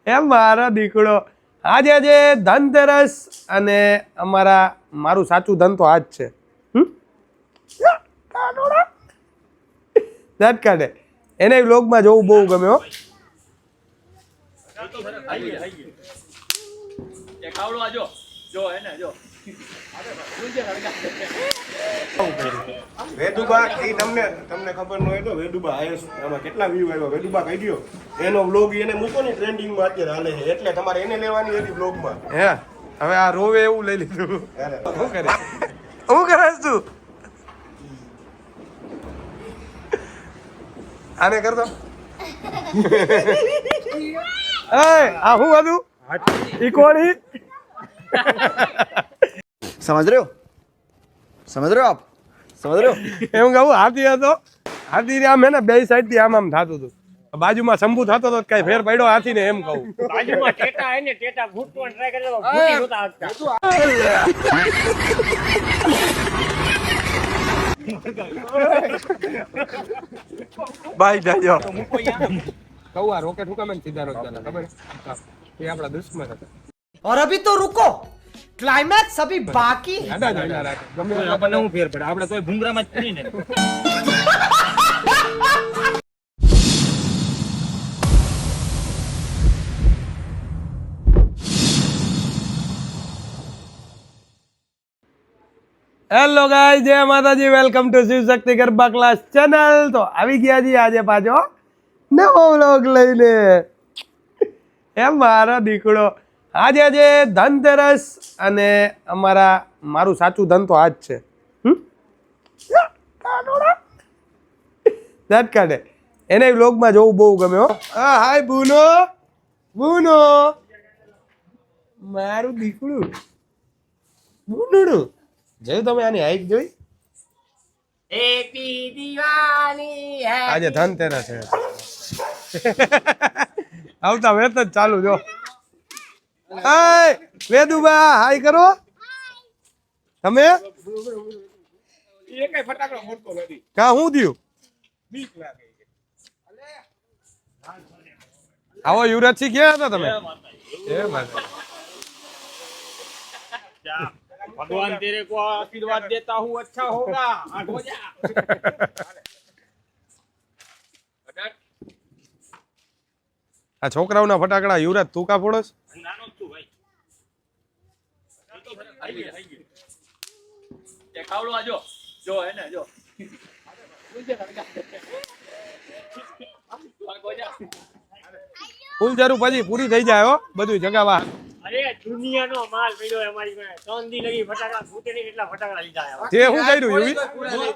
એમ મારો દીકડો આજે ધનતેરસ અને મારું સાચું ધન તો આજ છે. દાંત કાઢે એને વ્લોગમાં જોવું બહુ ગમે હો. વેદુબા તમને ખબર ન હોય તો વેદુબા આમાં કેટલા વ્યૂ આવ્યો વેદુબા કહી દો એનો વ્લોગ એને મૂકો ને ટ્રેન્ડિંગમાં અત્યારે હાલે છે એટલે તમારે એને લેવાની હતી વ્લોગમાં. હે હવે આ રોવે એવું લઈ લીધું. શું કરે હું કરેશ તું આને કર દો. આ હું હતું ઈ કોણ समझ रहे हो आप समझ रहे हो એમ કહું હાથી હતો. હાથી આમ હે ને બે સાઈડ થી આમ થતું હતું. બાજુમાં શંભુ થતો હતો કઈ ફેર પડ્યો હાથી ને એમ કહું. બાજુમાં ટેટા હે ને ટેટા ફૂટવાનો ટ્રાય કરતો ફૂટી નહોતા આવતા. બાઈ જાજો કહું આ રોકેટ હુકામે સીધા રોકતા ખબર એ આપણા દુશ્મન હતા. और अभी तो रुको क्लाइमैक्स अभी बाकी है. આપણને હું ફેર પડે આપણે તોય ભૂંગરામાં જ કરીને હેલો ગાઈસ જય માતાજી welcome to Shiv Shakti Garba class channel. તો આવી ગયા છીએ આજે પાછો નવો વ્લોગ લઈને. એમ મારો દીકડો આજે ધનતેરસ અને મારું સાચું ધન તો આજ છે. દાંત કાઢે એને વ્લોગમાં જોવું બહુ ગમે હો. હાય બુનો બુનો મારું દીકડું બુનડું જોયું તમે આની હાઈટ જોઈ. हैप्पी दिवाली આજે ધનતેરસ છે. આવતા વેત જ ચાલુ જો. હાય વેદુબા હાય કરો તમે. કા હું થયું આવો યુવરાજસિંહ ક્યાં હતા તમે. भगवान तेरे को आशीर्वाद देता हूँ अच्छा होगा हो जा આ છોકરાઓના ફટાકડા યુવરાજ તું કા ફોડોસ. નાનો છું ભાઈ એ ખાવડો આજો જો હે ને જો ફૂલ જરૂર પછી પૂરી થઈ જાય હો બધું જગાવા. અરે દુનિયાનો માલ પડ્યો અમારી પાસે 3 દી લગી ફટાકડા ફૂટે નહીં એટલા ફટાકડા લીધા આ તે હું કર્યું યુવી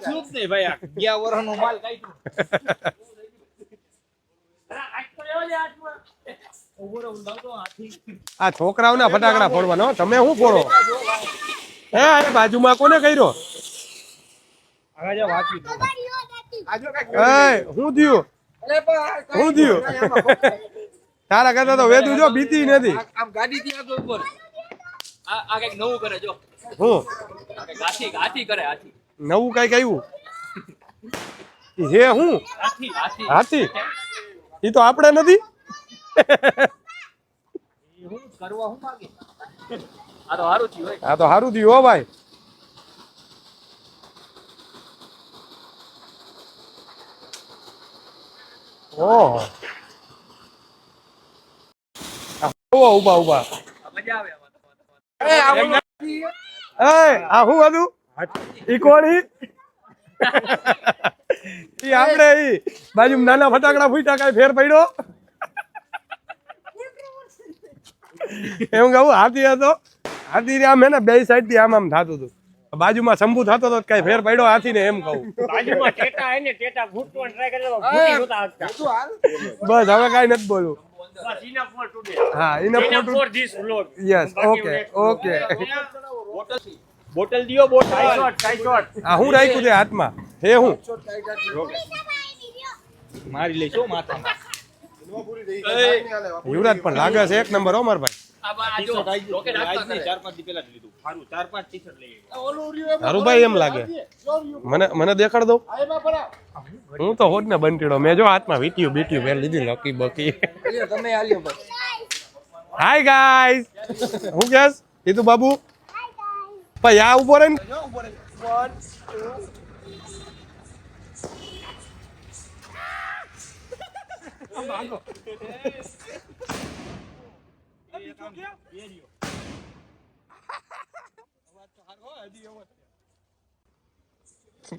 શું જ નહીં ભાઈ આ 11 વર્ષનો માલ કાઢ્યો આ છોકરાઓના ફટાકડા ફોડવાનો તમે શું ફોડો. હે આ બાજુમાં કોને કર્યો. હું થયું હું થયું તારા કરતા તો વેદુ જો બીતી નથી. આમ ગાડી થી આગળ ઉપર આ કઈક નવું કરે જો હું હાથી કરે હાથી નવું કઈક આવ્યું હે હું હાથી હાથી હાથી ઈ તો આપણે નથી. હું કરવા હું માંગે આ તો હારું થયું હોય આ તો સારું થયું હો ભાઈ. ઓહો ઉભા ઉભા મજા આવે આ હું હતું ઈ કોણ ઈ આપણે ઈ બાજુ નાના ફટાકડા ફૂટ્યા કઈ ફેર પડ્યો એમ કહું હાથી હતો. હાથી આમ હે ને બે સાઈડ થી આમ થતું હતું. બાજુમાં શંભુ થતો હતો કઈ ફેર પડ્યો હાથી ને એમ કહું. બાજુમાં ટેટા હે ને ટેટા ફૂટવાનો ટ્રાય કરતો ફૂટી નહોતા આવતા. બસ હવે કઈ નથી બોલું. બસ enough for today. હા એને For this vlog. Yes okay okay. Bottle દિયો બોટલ કાઈ શોટ આ હું રાખ્યું છે હાથમાં હે હું મારી લઈશું માથામાં યુવરાજ પણ લાગે છે એક નંબર હો માર ભાઈ. હરુભાઈ એમ લાગે મને દેખાડ દો. હું તો હોદ ને બંટીડો મેં જો હાથમાં વીટ્યું બીટ્યું મેં લીધી લકી બકી. હાય ગાઈસ હું કેસ તું બાબુ ભાઈ આ ઉભો રહે ને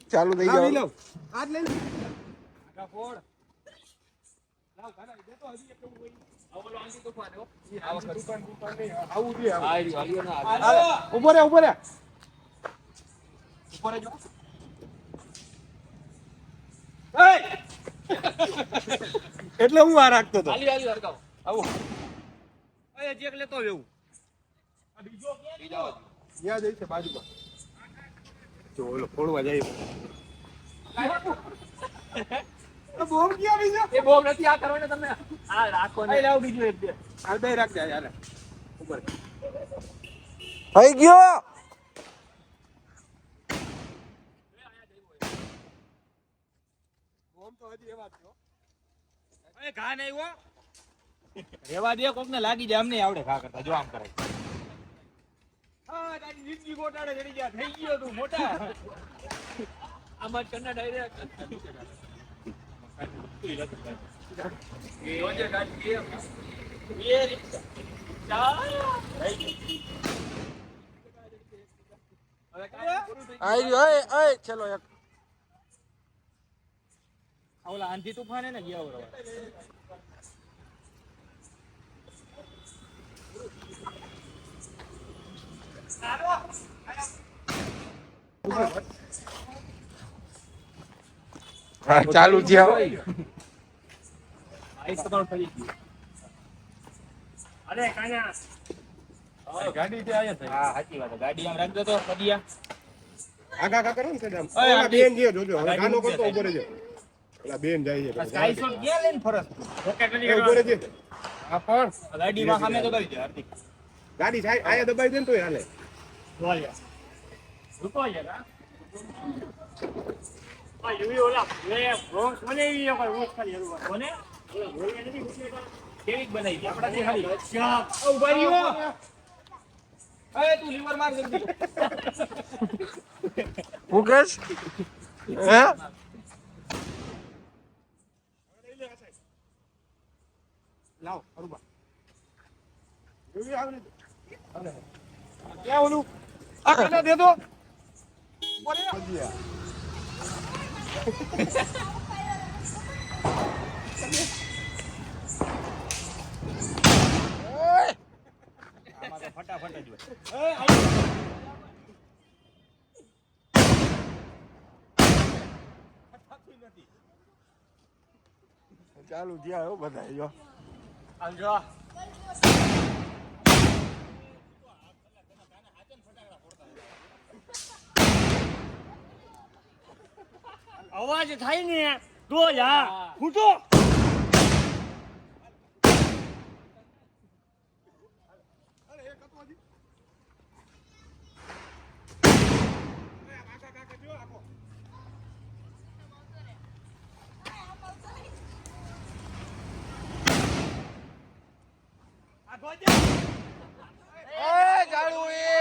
ચાલુ થઈ જાવ હાથ લઈ લો ઉભો રે જો એટલે હું આ રાખતો હતો ત્યાં જઈ છે બાજુમાં જો ઓલો ફોડવા જાય બોમ ક્યાં બીજો એ બોમ નથી આ કરો ને તમે આ રાખો ને લાવ બીજું એક દે આ બે રાખ જાય યાર ઉપર થઈ ગયો બોમ તો હજી એવા થયો એ ઘા નહીં હો રેવા દે કોક ને લાગી જાય અમને આવડે ઘા કરતા જો આમ કરે હા તારી જિંદગી ગોટાળે ચડી ગયા થઈ ગયો તું મોટા આમાં કન્ના ડાયરેક્ટ રોજે ગાડી એ રિક્ષા આઈ ચલો એક ઓલા આંધી તુફાન હે ને ગયા બરોબર હા ચાલુ થયા આઈસ તમારું થઈ ગયું અરે કાના ગાડી તે આયા થાય હા સાચી વાત ગાડી આમ રાખજો તો કડિયા આગા કરો ને સેડા ઓલા બેન જે જોજો હવે ગાનો કરતો ઉભો રહેજો ઓલા બેન જાય છે સ્કાય શોટ ગયા લઈને ફરસ રોકેટ નથી ઉભો રહેજે આ પણ ગાડીમાં સામે દબાવી દે હાર્દિક ગાડી સાઈડ આયા દબાઈ દે ને તોય હાલે વાયા રૂકો યાર આ યુવી ઓલા મે બ્રોન્ક્સ બનાવી છે કોઈ વોચ કરી હરવા કોને ઓલા ભોળિયા નથી ઉઠે કેવી બનાવી આપડાથી ખાલી અચ્છા ઉભા રહ્યો અરે તું લીવર માર જલ્દી મુકેશ હે લાવ અરુબા યુવી આવે ને ક્યાં ઓલું આ કને દે દો બોલે આમાં તો ફટાફટ જ હોય ચાલુ થયા હો બધા જો આવજો અવાજ થાય ને તો જા ફૂટો ચાલુ એ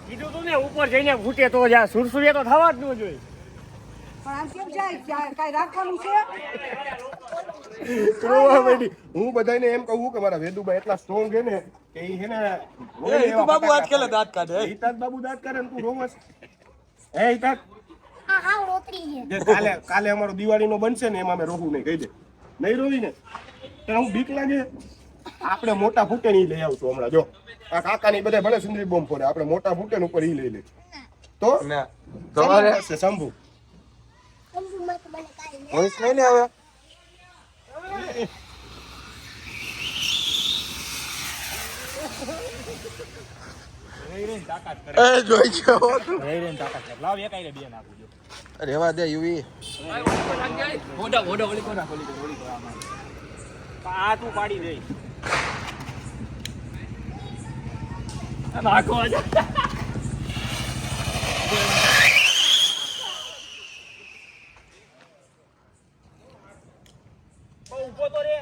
કીધું તું ને ઉપર જઈને ફૂટે તો જા સુરસુરિયા તો થવા જ ન જોઈએ પણ આમ કેમ જાય કાંઈ રાખવાનું છે રોવા બેડી હું બધાને એમ કહું કે મારા વેદુભાઈ એટલા સ્ટ્રોંગ છે ને કે ઈ હે ને તું બાબુ હાથ ખેલે દાંત કાઢે હિતાત બાબુ દાંત કાઢે ને તું રોવસ હે હિતાત કાલે અમારો દિવાળીનો બનશે ને એમાં મેં રોવું નહીં કહી દે નહીં રોવી ને તો હું બીક લાગે આપણે મોટા ફૂટે નહીં લઈ આવશું હમણાં જો આ કાકાની બધા ભલે સુંદરી બોમ્બ ફોડે આપણે મોટા ફૂટે ને ઉપર ઈ લઈ લે તો તમારે શંભુ વોઇસ નહીં ને આવે રહી રહીને તાકાત કરે. એ જોઈ છે હો તું. રહી રહીને તાકાત કરે. લાવ એક આઈને બે નાખું જો. રેવા દે યુવી. આ તું પાડી દે. નાખો આજે. ઉભો તો રે.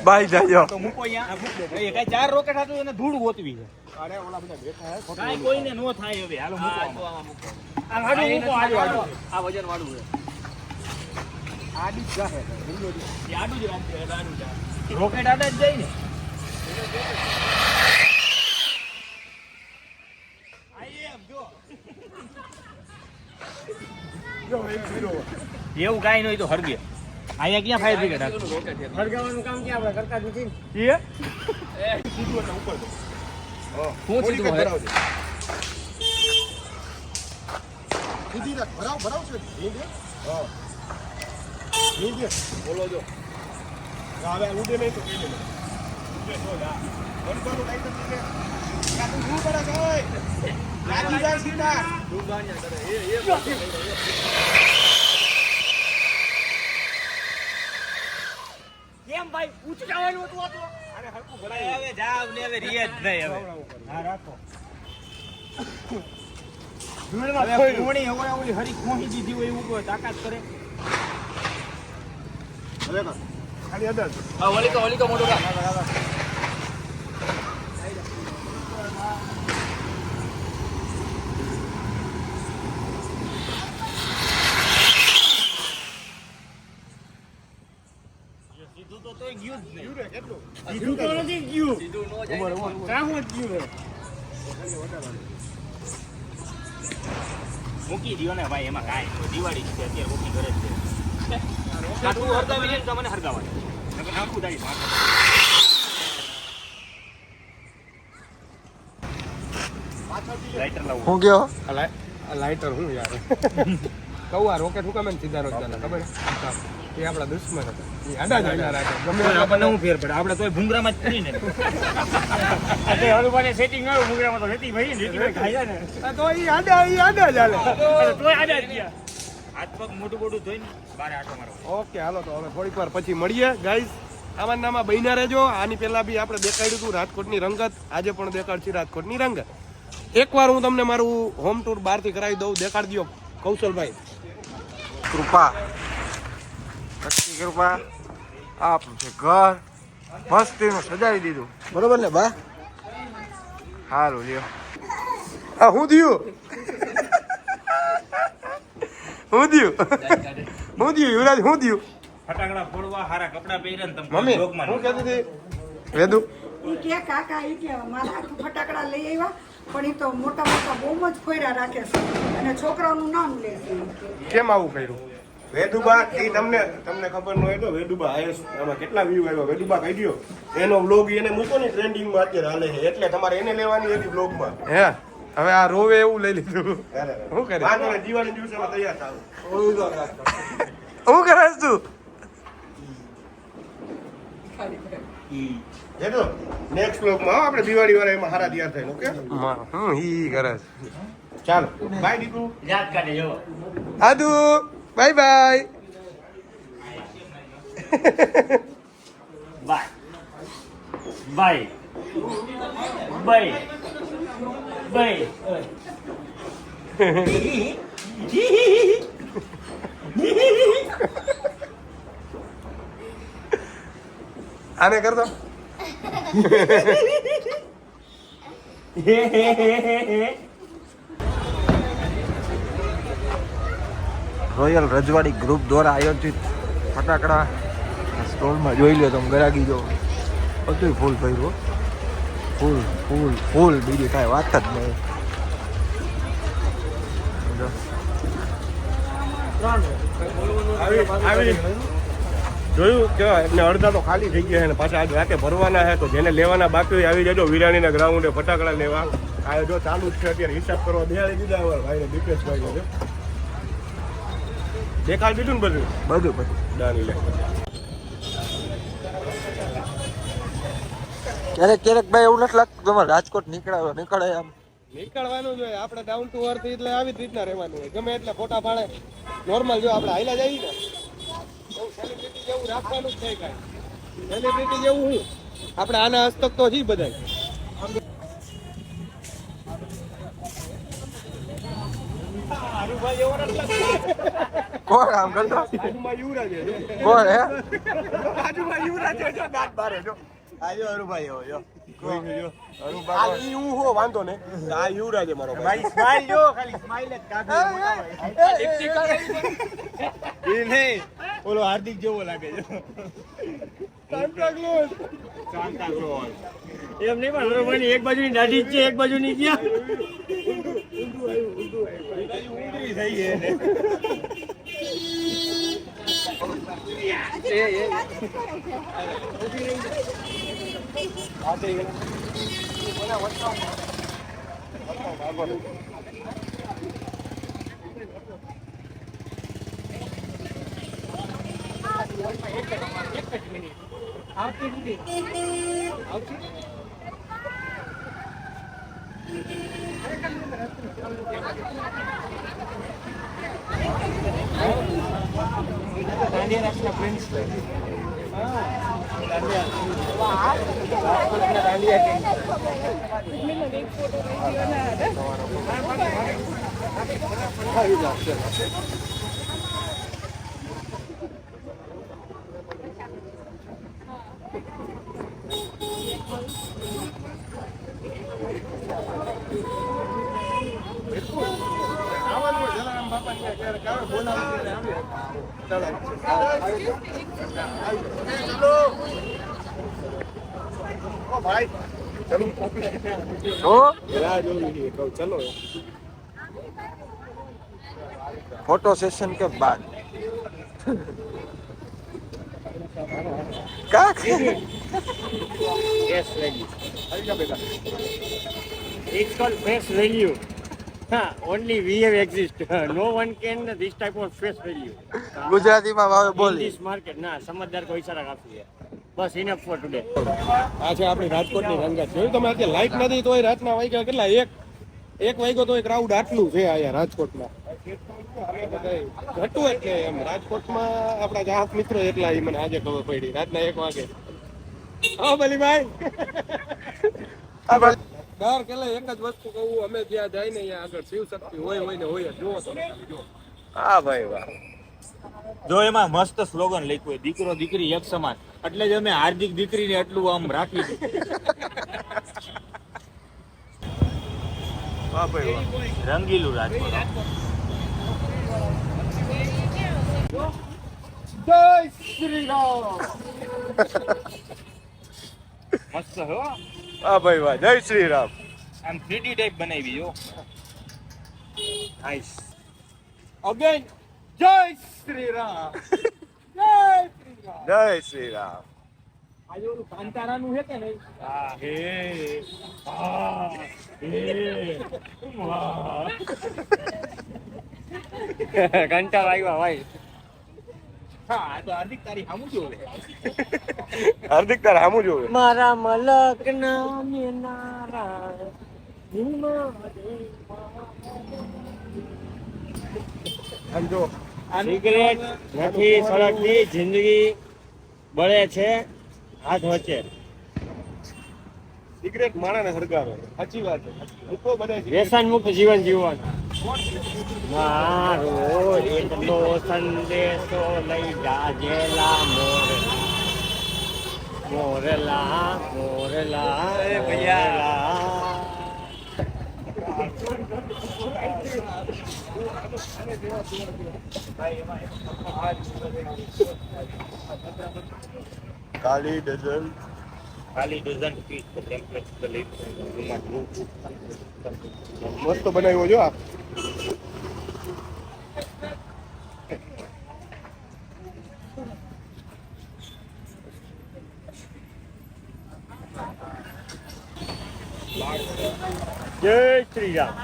બાય જાજો. તો મૂકો અહીંયા. એ કાંઈ 4 રોકેટ હતું એને ધૂળ ગોતવી છે. કાંઈ કોઈને નો થાય હવે. હાલો મૂકો આમાં. આ વાડું મૂકો. આ વજન વાળું છે. આડી જ જાહે. એ આડું જ રાખજે. આડું જ. રોકેટ આડા જ જાય ને. એવું કાંઈ નહીં તો હરગે. અહીંયા ક્યાં ફાયર બ્રિગેડ હરગાવાનું કામ ક્યાં આપણે કરતા નથી. સીધું એટલે ઉપર તો. હું સીધું હે. સીધી રાખ. ભરાવ છે. હા. બોલો જો. હવે ઉડે નહીં તો કે નહીં. ઉડે તો જા. વનવાનું લાઈટ નથી કે. યા તું શું કરે છે ઓય? લાગી જા સીધા. ડુંગાણ્યા કરે. કેમ ભાઈ ઊંચું જવાનું હતું આ તો. અરે હરકું ભરાય. હવે જાવ ને હવે રિયાજ નહીં હવે. હા રાખો. હવે કોણી હવે ઓલી હરી ખોહી દીધી હોય એવું કોઈ તાકાત કરે. હવે કર. ખાલી અદર. હા ઓલી કો મોટો કા. સીધું તો તોય ગયું જ નહીં. કેટલું? સીધું તો નથી ગયું. સીધું નો જાય. કાહું જ ગયું. મૂકી દ્યો ને ભાઈ એમાં કાંઈ નહીં. દિવાળી છે અત્યારે મૂકી ઘરે જ છે. કાટું હરગાવી લે ને તો મને હરગાવા. નકર નાખું તારી સાથે. લાઇટર લાવું. હું ગયો? આ લાઇટર હું યાર કહું આ રોકેટ હું કમેન્ટ સીધા રોજના ખબર એ આપણા દુશ્મન હતા એ આડા જ આડા રાખે ગમે આપણને હું ફેર પડે આપણે તોય ભૂંગરામાં જ કરીને એટલે હળુભાને સેટિંગ આવ્યું ભૂંગરામાં તો રેતી ભાઈ રેતી ખાઈ ને તો એ આડા જ હાલે તોય આડા જ ગયા હાથ પગ મોટું મોટું ધોઈને બારે આટો મારો. ઓકે હાલો તો હવે થોડીક વાર પછી મળીએ ગાઈઝ. આમાં નામાં બન્યા રહેજો. આની પહેલા બી આપણે દેખાડ્યું હતું રાજકોટની રંગત. આજે પણ દેખાડશે રાજકોટની રંગત. એકવાર હું તમને મારું હોમ ટૂર બહારથી કરાવી દઉં. દેખાડી દો કૌશલભાઈ. કૃપા. શક્તિ કૃપા. આપણું છે ઘર. મસ્તીનું સજાવી દીધું. બરોબર ને બા? સારું લ્યો. હા હું થયું યુવરાજ હું થયું ફટાકડા ફોડવા હારા કપડા પહેરે ને તમે મમ્મી બ્લોગમાં હું કહેતી હતી વેદુ ઈ કે કાકા ઈ કે મારા હાથું ફટાકડા લઈ આવ્યા પણ ઈ તો મોટા મોટા બહુ જ ફોડ્યા રાખે છે અને છોકરાઓનું નામ લે છે ઈ કે. કેમ આવું કર્યું વેદુબા એ તમને ખબર ન હોય તો વેદુબા આમાં કેટલા વ્યૂ આવ્યા વેદુબા કહી દો એનો વ્લોગ એને મૂકો ને ટ્રેન્ડિંગમાં અત્યારે હાલે છે એટલે તમારે એને લેવાની હતી વ્લોગમાં હે હવે આ રોવે એવું લઈ લીધું શું કરે દિવાળી દિવસે તૈયાર થાવ હું કરે તું જેતો નેક્સ્ટ વ્લોગમાં આપણે દિવાળી વાળા એમાં હારા તૈયાર થાય ઓકે હું ઈ કરે ચાલો બાય દીકુ યાદ કાઢે જો આદુ bye bye bye bye bye bye આને કર દો રોયલ રજવાડી ગ્રુપ દ્વારા આયોજિત ફટાકડા સ્ટોલમાં જોઈ લો તમે ગરાગી જો બધું ફૂલ ભર્યું ફૂલ ફૂલ ફૂલ બીજી કાંઈ વાત જ નહીં જોયું કે એમને અડધા તો ખાલી થઈ ગયા છે અને પાછા આજ રાતે ભરવાના છે. તો જેને લેવાના બાકી હોય આવી જજો વિરાણીના ગ્રાઉન્ડે ફટાકડા લેવા. આ જો ચાલુ જ છે અત્યારે હિસાબ કરવા બેહાડી દીધા હોય ભાઈને દીપેશભાઈને. દેખાડી દીધું ને બધું ડન લે. ક્યારેક ભાઈ એવું નથી લાગતું તમારે રાજકોટ નીકળે આમ નીકળવાનું જોઈએ આપણે ડાઉન ટુ અર્થ એટલે આવી જ રીતના રહેવાનું હોય. ગમે એટલે ફોટા પાડે નોર્મલ જો આપણે હાઈલા જઈએ ને એવું સેલિબ્રિટી જેવું રાખવાનું જ નહીં કાંઈ. સેલિબ્રિટી જેવું હું આપણે આના હસ્તક તો જી બધા. કોણ આમ કરતો બાજુમાં યુવરાજ છે. કોણ હે બાજુમાં યુવરાજ છે. જો દાંત બારે જો આજો હરુભાઈ હો જો આ ઈ હું હો વાંધો ને આ યુવરાજ છે મારો ભાઈ. સ્માઈલ જો ખાલી સ્માઈલ જ કાઢી એ નહીં ઓલો હાર્દિક જેવો લાગે છે સાન્ટા ક્લોઝ. શાંતા ક્લોઝ એમ નહીં પણ હરુભાઈની એક બાજુની દાઢી જ છે એક બાજુની ક્યાં ઊંઘરી થઈ છે એને. चलो फोटो सेशन के बाद क्या Yes, value. It's called face value. Only we have exist. No one can this type of face value. Gujarati में भावे In बोली this market, ના સમજદાર કોઈ ઈશારા કાફી છે. બસ ઇનફ ફોર ટુડે. આ છે આપણી રાજકોટની રંગત. જોયું તમે અત્યારે લાઈટ નથી તોય રાતના વાગ્યા કેટલા એક વાગ્યો તો ક્રાઉડ આટલું છે અહીંયા રાજકોટમાં. ઘટું એટલે એમ રાજકોટમાં આપણા ચાહક મિત્રો એટલા એ મને આજે ખબર પડી રાતના 1 વાગે. હા બલીભાઈ દર કેલે એક જ વસ્તુ કહું અમે જ્યાં જાય ને અહીંયા આગળ શિવ શક્તિ હોય ને હોય જ. જુઓ તમે જો. हाँ भाई वाह જો એમાં મસ્ત સ્લોગન લખ્યું હોય દીકરો દીકરી એક સમાન એટલે જ અમે હાર્દિક દીકરીને એટલું આમ રાખી દીધું. वाह भाई वाह રંગીલું રાજકોટ. જય શ્રી રામ. મસ્ત હો वाह भाई वाह जय श्री राम આમ 3D ટાઈપ બનાવી જો. નાઈસ. અગેન જય શ્રી રામ. જય શ્રી રામ. जय श्री राम આજે ઓલું કાંતારાનું છે કે નહીં? આ હે આ હે વાહ કંટાળ આવ્યા ભાઈ. હા તો હાર્દિક તારી સામું જોવે. हार्दिक तार हमू जो મારા મલક નામે નારાયણ આમ જો સિગરેટ નથી સળગતી જિંદગી બળે છે હાથ વચ્ચે. સિગરેટ માણાને સળગાવે. સાચી વાત છે. મૂકો બધા સિગરેટ. વ્યસન મુક્ત જીવન જીવવાનું. મારો એટલો સંદેશો લઈ ગાજેલા મોરેલા મોરેલા એ ભૈયા काली डजन ખાલી ડઝન પીસ ટેમ્પલેટ લઈ મસ્ત બનાવ્યો જો આ. જય શ્રી રામ.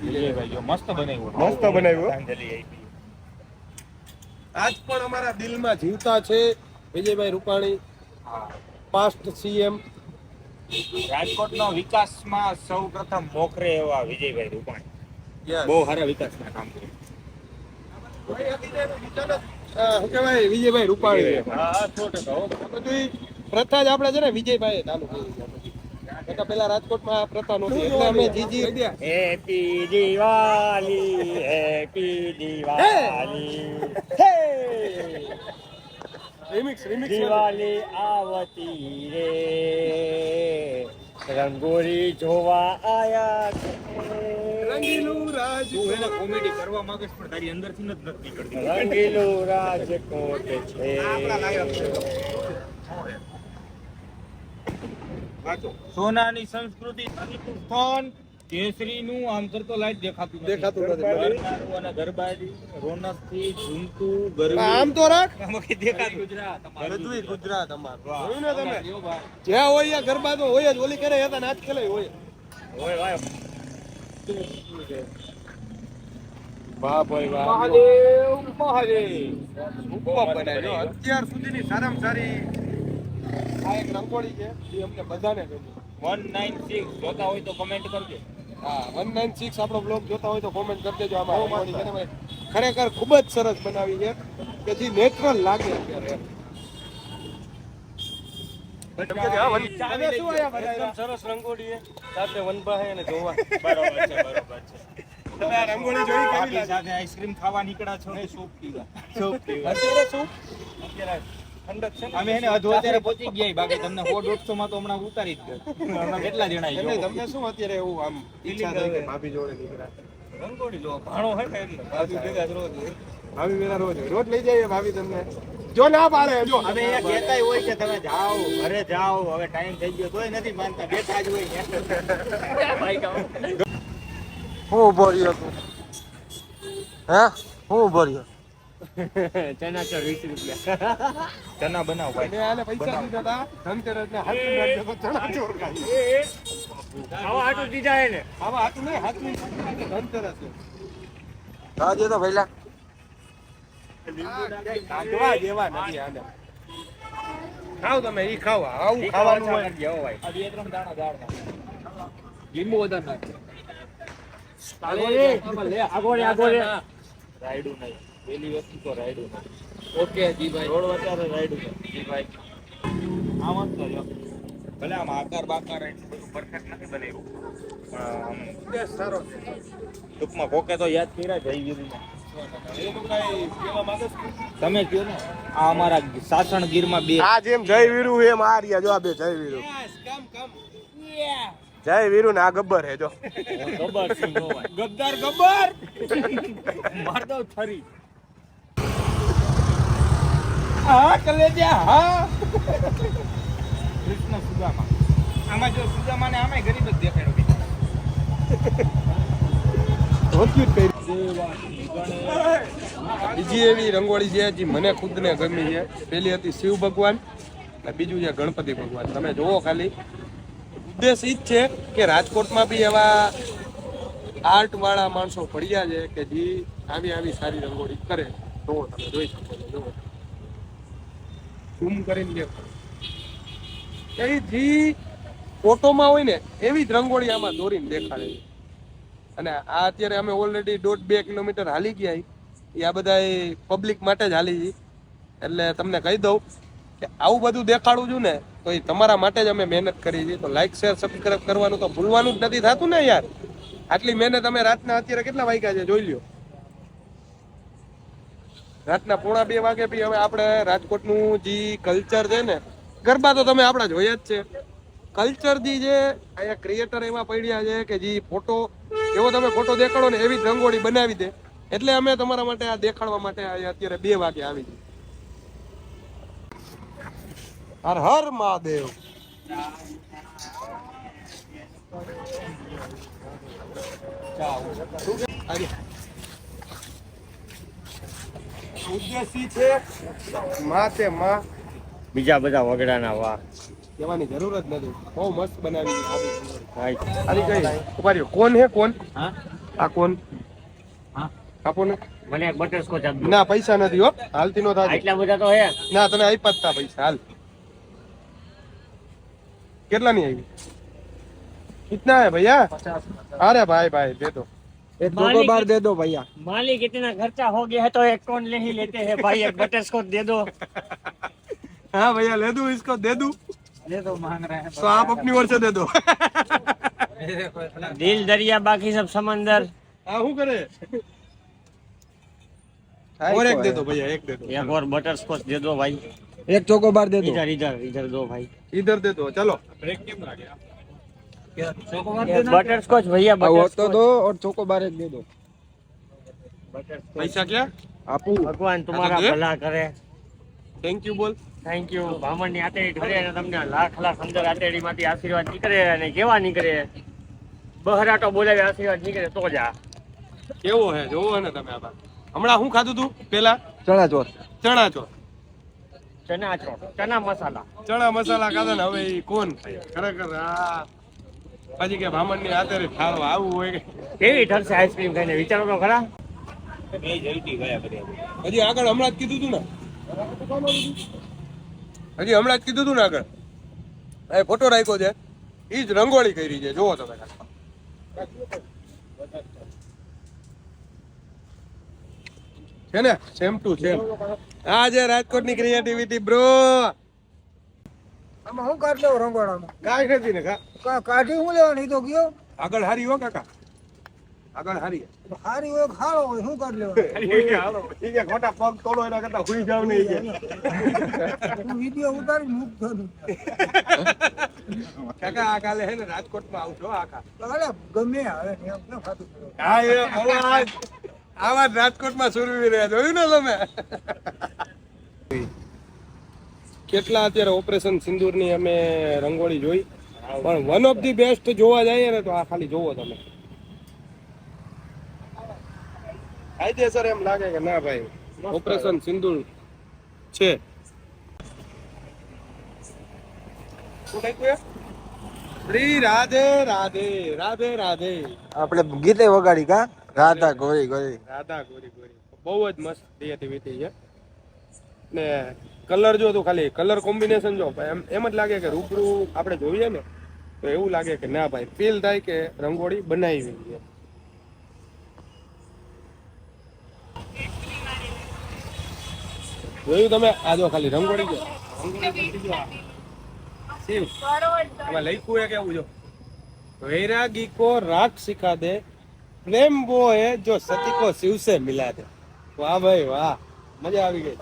વિજયભાઈ જો મસ્ત બનાવ્યું. મસ્ત બનાવ્યું. શ્રદ્ધાંજલિ આપી. આજ પણ અમારા દિલમાં જીવતા છે વિજયભાઈ રૂપાણી, પાસ્ટ સીએમ. રાજકોટનો વિકાસમાં સૌ પ્રથમ મોખરે એવા વિજયભાઈ રૂપાણી બહુ સારા વિકાસના કામ કર્યું. શું કહેવાય વિજયભાઈ રૂપાણી. હા 100%. બધું પ્રથા જ આપણે છે ને વિજયભાઈ ચાલુ કરી છે. પેલા રાજકોટમાં આ પ્રથા નહોતી એટલે અમે જીજી હેપી દિવાળી, હેપી દિવાળી, હે રિમિક્સ દિવાળી આવતી રે, રંગોળી જોવા આયા છે. રંગીલું રાજ. તું એને કોમેડી કરવા માંગે છે પણ તારી અંદરથી જ નથી નીકળતી. રંગીલું રાજકોટ છે. સોનાની સંસ્કૃતિ, સ્થાન કેસરીનું આમ કરતો લાઈટ દેખાતું નથી. ગરબાનું અને ગરબાની રોનકથી ઝૂમતું ગરબું. આમ તો રાખ. આમાં કઈ દેખાતું બધું ગુજરાત અમારું. જોયું ને તમે? જ્યાં હોય ત્યાં ગરબા તો હોય જ. ઓલી કરે હતા નાચ ખેલે હોય. ઓય વાય. વાહ ભાઈ વાહ. મહાદેવ મહાદેવ. ઉપર બનાવ્યો. અત્યાર સુધીની સારામાં સારી આ એક રંગોળી છે જે અમને બધાને ગમી. 196 જોતા હોય તો કમેન્ટ કરજો. હા 196 આપણો બ્લોગ જોતા હોય તો કોમેન્ટ કરી દેજો. આમાં રંગોળી છે ને ભાઈ ખરેખર ખૂબ જ સરસ બનાવી છે કે જે નેચરલ લાગે અત્યારે. સરસ રંગોળી છે સાથે વનભા અને જોવા. બરોબર છે બરોબર છે. તમે આ રંગોળી જોઈ કેવી ભાભી લાગે? સાથે આઈસ્ક્રીમ ખાવા નીકળ્યા છો ને સૂપ પીવા. સૂપ પીવા. અત્યારે શું અત્યારે ઠંડક છે ને? અમે એને અધો અત્યારે પહોંચી ગયા બાકી તમને 100-150 માં તો હમણાં ઉતારી જ ગયો. અમે કેટલા જણા એટલે તમને શું અત્યારે એવું આમ ઈચ્છા થઈ કે ભાભી જોડે નીકળ્યા? રંગોળી લો ભાણો હે ને એટલે ભાભી ભેગા જ રોજ ભાભી ભેગા રોજ લઈ જઈએ ભાભી તમને જો ના પાડે જો અમે અહીંયા કહેતાય હોય કે તમે જાઓ ઘરે જાઓ હવે ટાઈમ થઈ ગયો તોય નથી માનતા બેઠા જ હોય હું ઉભો રહ્યો તું? હે હું ઉભો રહ્યો? ચના ચાર 20 રૂપિયા ચના બનાવ ભાઈ મેં આને પૈસા દીધા હતા ધનતેરસના હાથું નાખજો તો ચણા ચોર ખાઈ. આવા આટું દીધા હે ને આવા હાથું નહીં હાથું ધનતેરસ છે. રાજે તો પહેલા કાઢવા જેવા નથી આને. ખાવ તમે ઈ ખાવ આવું ખાવાનું હોય. આ બે ત્રણ દાણા દાળ લીંબુ વધારે નાખજો. રાયડું નહીં પેલી વસ્તુ તો રાયડું નહીં. ઓકે જી ભાઈ રોડ વધારે રાયડું નહીં જી ભાઈ. આમ જ તો ભલે આમ આકાર બાકાર બધું પરફેક્ટ નથી બનાવ્યું પણ ટેસ્ટ સારો છે. ટૂંકમાં કોકે તો યાદ કર્યા જય વીરના. એનું કાંઈ કહેવા માંગે છે? તમે કહો ને આ અમારા સાસણ ગીરમાં બે આ જેમ જય વીરુ એમ આ રહ્યા જો આ બે જય વીરુ. જય વીરુ ને આ ગબ્બર હે જો. ગબ્બર સિંહ નો હોય. ગદ્દાર ગબ્બર. માર દો થરી. હા કલેજા હા. કૃષ્ણ સુદામા આમાં જો સુદામાને આમાંય ગરીબ જ દેખાડ્યો ધોતિયું જ પહેર્યું. બીજી એવી રંગોળી છે જે મને ખુદને ગમી છે. પેલી હતી શિવ ભગવાન અને બીજું છે ગણપતિ ભગવાન. તમે જુઓ ખાલી ઉદ્દેશ ઈ જ છે કે રાજકોટમાં બી એવા આર્ટ વાળા માણસો પડ્યા છે કે જે આવી સારી રંગોળી કરે. તો તમે જોઈ શકો છો. જુઓ ઝૂમ કરીને દેખો એ જે ફોટોમાં હોય ને એવી જ રંગોળી આમાં દોરીને દેખાડે છે. અને આ અત્યારે અમે ઓલરેડી 1.5-2 કિલોમીટર હાલી ગયા. એ આ બધા પબ્લિક માટે જ હાલી છે. એટલે તમને કહી દઉં કે આવું બધું દેખાડું છું ને તો એ તમારા માટે જ અમે મહેનત કરી છે. તો લાઈક શેર સબસ્ક્રાઇબ કરવાનું તો ભૂલવાનું જ નથી થતું ને યાર. આટલી મહેનત અમે રાતના અત્યારે કેટલા વાગ્યા છે જોઈ લ્યો. રાતના 1:30 વાગે બી હવે આપણે રાજકોટનું જે કલ્ચર છે ને ગરબા તો તમે આપણા જોયા જ છે. કલ્ચર જે છે અહીંયા ક્રિએટર એવા પડ્યા છે કે જે ફોટો એવો તમે ફોટો દેખાડો ને એવી જ રંગોળી બનાવી દે. એટલે અમે તમારા માટે આ દેખાડવા માટે અત્યારે 2 વાગે આવી જઈએ. હર હર મહાદેવ. ઉદ્દેશી છે માં તે માં બીજા બધા વગડાના વાહ કહેવાની જરૂર જ નથી, બહુ મસ્ત બનાવી છે ભાઈ આની કઈ ઉભા રહ્યો. કોણ હે કોણ? હા આ કોણ? હા આપો ને. મને એક બટરસ્કોચ આપજો. ના પૈસા નથી હો, હાલતી નો થાય. આટલા બધા તો હે. ના તને આપ્યા જ તા પૈસા, હાલ. કેટલા ની આવી? कितना है भैया? 50। अरे भाई भाई दे दो. एक चोकोबार दे दो भैया। मालिक इतना खर्चा हो गया है तो एक कौन ले ही लेते हैं भाई, एक बटरस्कॉच दे दो। हाँ भैया ले दूं इसको, दे दूं दे दो, मांग रहे हैं तो आप अपनी ओर से दे दो. दिल दरिया बाकी सब समंदर। हाँ हूँ करे. और एक दे दो भैया, एक दे दो. एक और बटरस्कॉच दे दो भाई। एक चोकोबार दे दो। इधर इधर इधर दो भाई। इधर दे दो. चलो. बटरस्कॉच भैया वो तो बटरस्कॉच। दो और चोकोबार एक दे दो। पैसा क्या? आपू भगवान तुम्हारा हाँ तो दे। भला करे। थैंक यू बोल. Thank you. બ્રાહ્મણની આતેડી ઠરે અને તમને લાખ લાખ અંદર આતેડીમાંથી આશીર્વાદ નીકળે અને કેવા નીકળે, બહરાટો બોલાવે આશીર્વાદ નીકળે તો જા. કેવો હે જોવો હે ને તમે આ. હમણાં શું ખાધું તું પેલા? चना चोर। ચણા ચોર. ચના ચોટ, ચના મસાલા. ચણા મસાલા ખાધા ને હવે ઈ કોણ ખાય? ખરેખર આ પછી કે બ્રાહ્મણ ની હાથે ખાવ આવું હોય કે કેવી ઠરશે આઈસ્ક્રીમ ખાઈને, વિચારો તો ખરા. હજી આગળ હમણાં જ કીધું તું ને, હજી હમણાં જ કીધું તું ને આગળ. એ ફોટો રાખ્યો છે, ઈ જ રંગોળી કરી છે, જોવો તમે. છે ને સેમ ટુ સેમ. આ છે રાજકોટની ક્રિએટિવિટી બ્રો. આમાં હું કાઢ લેવો રંગોળામાં? કાંઈ નથી ને કાઢી હું લેવા નહીં તો ગયો આગળ હારી હો કાકા, આગળ હારી. હારી હોય ખાડો હોય શું કાઢ લેવા? ઈ કે ખોટા પગ તોડો એના કરતા હુઈ જાવ ને ઈ કે. વિડીયો ઉતારી મૂક કરું. કાકા આ કાલે હે ને રાજકોટમાં આવજો આખા. અરે ગમે આવે ને એમ ન ખાતું. હા એ આવા જ રાજકોટમાં સુરવી રહ્યા, જોયું ને તમે? કેટલા અત્યારે ઓપરેશન સિંદૂરની અમે રંગોળી જોઈ, પણ વન ઓફ ધી બેસ્ટ જોવા જઈએ ને તો આ ખાલી જોવો તમે. કાયદેસર એમ લાગે કે ના ભાઈ ઓપરેશન સિંદૂર છે. શું લખ્યું? શ્રી રાધે રાધે રાધે રાધે. આપણે ગીતે વગાડી કા રાધા ગોરી ગોરી. રાધા ગોરી ગોરી બહુ જ મસ્ત ક્રિએટિવિટી છે ને. કલર જો તો ખાલી કલર કોમ્બિનેશન જો એમ જ લાગે કે રૂબરૂ આપણે જોઈએ ને તો એવું લાગે કે ના ભાઈ ફીલ થાય કે રંગોળી બનાવી છે. જોયું તમે? આ જો ખાલી રંગોળી જો, શિવ એમાં લખ્યું હે કેવું જો, વૈરાગી કો રાગ સિખા દે, પ્રેમ वो है जो सती को शिव से मिला दे. वाह भाई वाह, मजा આવી ગઈ.